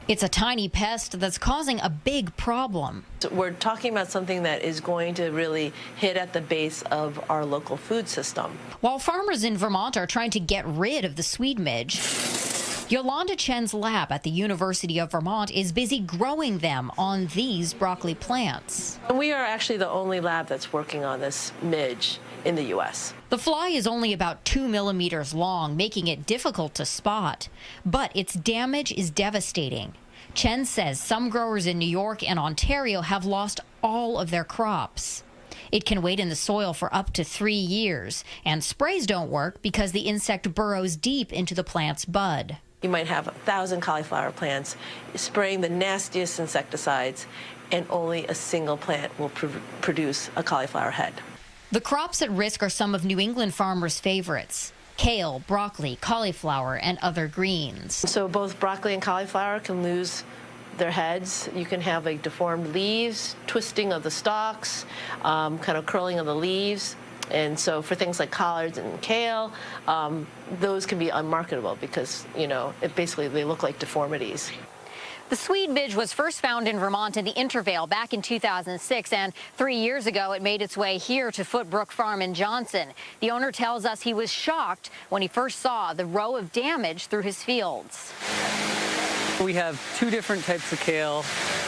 It's a tiny pest that's causing a big problem. We're talking about something that is going to really hit at the base of our local food system. While farmers in Vermont are trying to get rid of the Swede Midge, Yolanda Chen's lab at the University of Vermont is busy growing them on these broccoli plants. And we are actually the only lab that's working on this midge in the U.S. The fly is only about 2 millimeters long, making it difficult to spot. But its damage is devastating. Chen says some growers in New York and Ontario have lost all of their crops. It can wait in the soil for up to 3 years, and sprays don't work because the insect burrows deep into the plant's bud. You might have 1,000 cauliflower plants spraying the nastiest insecticides, and only a single plant will produce a cauliflower head. The crops at risk are some of New England farmers' favorites: kale, broccoli, cauliflower, and other greens. So both broccoli and cauliflower can lose their heads. You can have like deformed leaves, twisting of the stalks, kind of curling of the leaves. And so for things like collards and kale, those can be unmarketable because, basically they look like deformities. The Swede Midge was first found in Vermont in the Intervale back in 2006, and 3 years ago it made its way here to Footbrook Farm in Johnson. The owner tells us he was shocked when he first saw the row of damage through his fields. We have 2 different types of kale.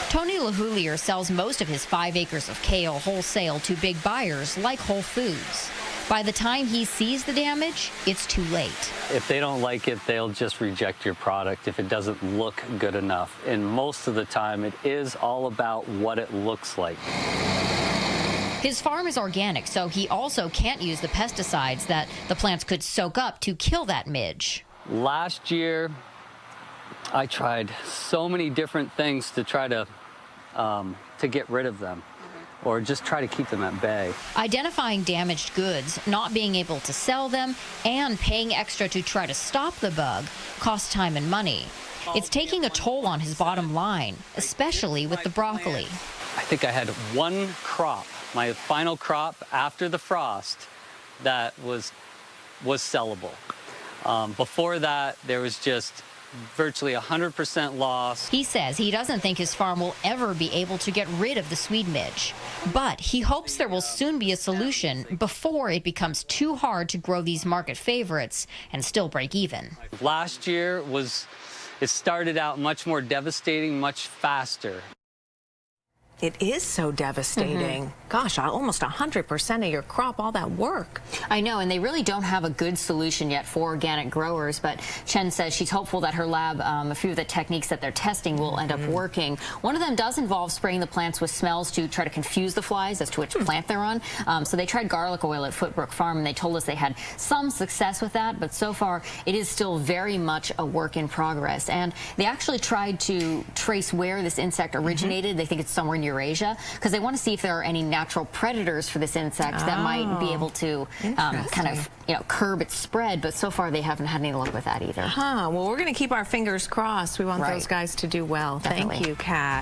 Tony LaHoulier sells most of his 5 acres of kale wholesale to big buyers like Whole Foods. By the time he sees the damage, it's too late. If they don't like it, they'll just reject your product if it doesn't look good enough. And most of the time, it is all about what it looks like. His farm is organic, so he also can't use the pesticides that the plants could soak up to kill that midge. Last year, I tried so many different things to try to get rid of them, or just try to keep them at bay. Identifying damaged goods, not being able to sell them, and paying extra to try to stop the bug costs time and money. It's taking a toll on his bottom line, especially with the broccoli. I think I had 1 crop, my final crop after the frost, that was sellable. Before that, there was just virtually 100% loss. He says he doesn't think his farm will ever be able to get rid of the Swede Midge, but he hopes there will soon be a solution before it becomes too hard to grow these market favorites and still break even. Last year it started out much more devastating, much faster. It is so devastating. Gosh, almost 100% of your crop, all that work. I know, and they really don't have a good solution yet for organic growers, but Chen says she's hopeful that her lab, a few of the techniques that they're testing will end up working. One of them does involve spraying the plants with smells to try to confuse the flies as to which plant they're on. So they tried garlic oil at Footbrook Farm, and they told us they had some success with that, but so far it is still very much a work in progress. And they actually tried to trace where this insect originated. They think it's somewhere in Eurasia, because they want to see if there are any natural predators for this insect that might be able to kind of curb its spread, but so far they haven't had any luck with that either. Well, we're going to keep our fingers crossed. We want those guys to do well. Definitely. Thank you, Kat.